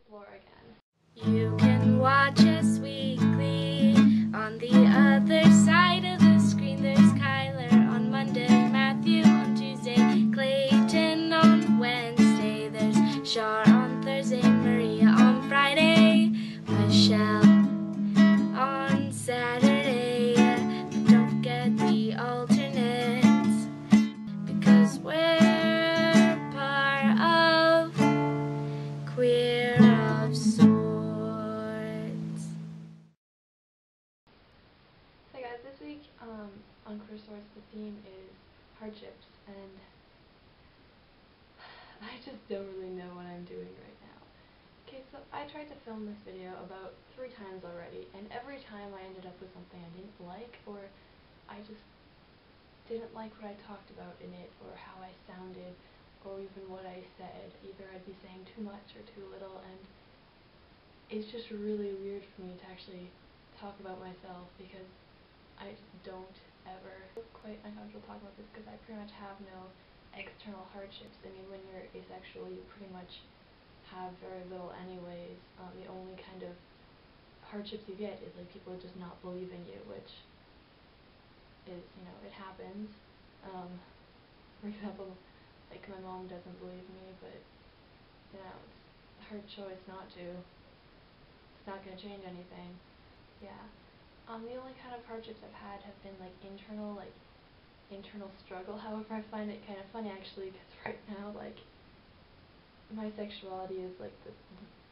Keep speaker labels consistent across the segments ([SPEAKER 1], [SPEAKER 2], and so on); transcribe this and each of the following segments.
[SPEAKER 1] floor again.
[SPEAKER 2] You can watch us weekly. On the other side of the screen, there's Kyler on Monday, Matthew on Tuesday, Clayton on Wednesday, there's Shar on Thursday, Maria on Friday, Michelle on Saturday. But don't forget the alternates, because we're part of Queer of Sorts.
[SPEAKER 1] Hey guys, this week on Queer Sorts the theme is hardships, and I just don't really know what I'm doing right now. Okay, so I tried to film this video about 3 times already, and every time I ended up with something I didn't like, or I just didn't like what I talked about in it, or how I sounded, or even what I said. Either I'd be saying too much or too little, and it's just really weird for me to actually talk about myself, because I just don't ever quite uncomfortable talking about this, because I pretty much have no external hardships. I mean, when you're asexual, you pretty much have very little anyways. The only kind of hardships you get is like people just not believe in you, which is, you know, it happens. For example, like my mom doesn't believe me, but you know, it's her choice not to. It's not going to change anything. Yeah. The only kind of hardships I've had have been like internal struggle. However, I find it kind of funny actually, because right now, like, my sexuality is like the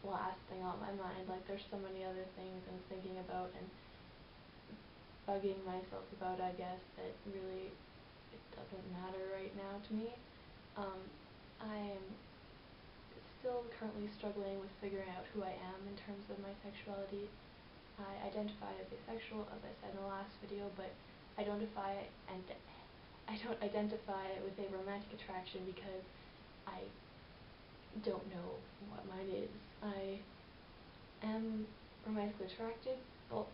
[SPEAKER 1] last thing on my mind. Like, there's so many other things I'm thinking about and bugging myself about, I guess, that really it doesn't matter right now to me. I am still currently struggling with figuring out who I am in terms of my sexuality. I identify as asexual, as I said in the last video, but I don't identify with a romantic attraction because I don't know what mine is. I am romantically attracted. Well,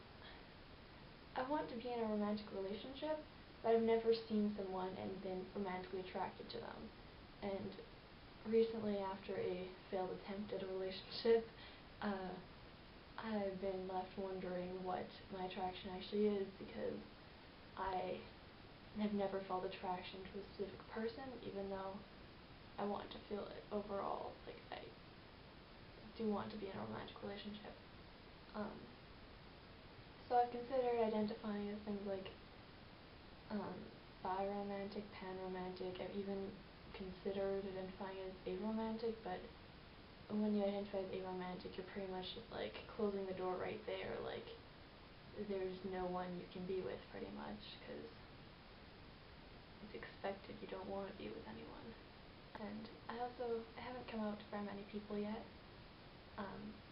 [SPEAKER 1] I want to be in a romantic relationship, but I've never seen someone and been romantically attracted to them. And recently, after a failed attempt at a relationship, I've been left wondering what my attraction actually is, because I have never felt attraction to a specific person, even though I want to feel it overall. Like, I do want to be in a romantic relationship. So I've considered identifying as things like bi-romantic, pan-romantic. I've even considered identifying as aromantic, but when you identify as aromantic, you're pretty much just like closing the door right there. Like, there's no one you can be with, pretty much, because it's expected. You don't want to be with anyone. And I haven't come out to very many people yet.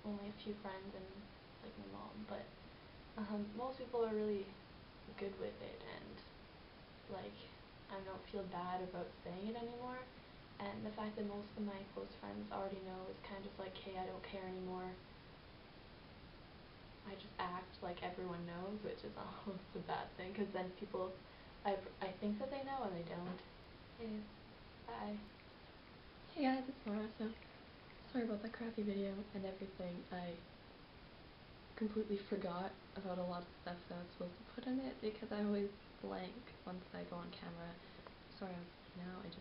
[SPEAKER 1] Only a few friends and like my mom, but most people are really good with it, and like, I don't feel bad about saying it anymore. And the fact that most of my close friends already know is kind of like, hey, I don't care anymore. I just act like everyone knows, which is almost a bad thing, because then people, I think that they know and they don't. Okay, bye.
[SPEAKER 3] Hey guys, it's Laura. So, sorry about that crappy video and everything. I completely forgot about a lot of stuff that I was supposed to put in it, because I always blank once I go on camera. Sorry now, it's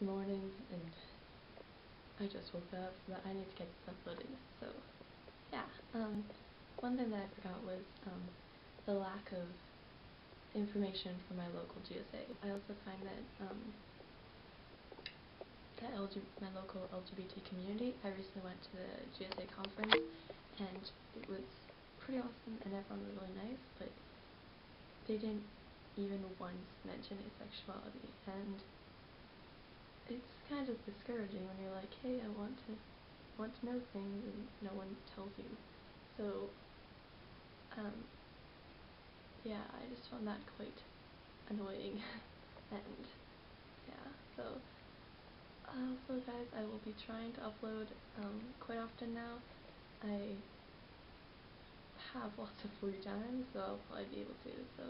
[SPEAKER 3] morning and I just woke up, so that I need to get this uploaded. So, yeah, one thing that I forgot was the lack of information from my local GSA. I also find that my local LGBT community, I recently went to the GSA conference, and it was pretty awesome, and everyone was really nice, but they didn't even once mention asexuality, and it's kind of discouraging when you're like, hey, I want to know things, and no one tells you. So, yeah, I just found that quite annoying, and yeah, so, also guys, I will be trying to upload, quite often now. I have lots of free time, so I'll probably be able to, so,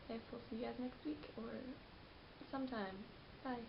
[SPEAKER 3] I guess I'll see you guys next week, or sometime. Bye.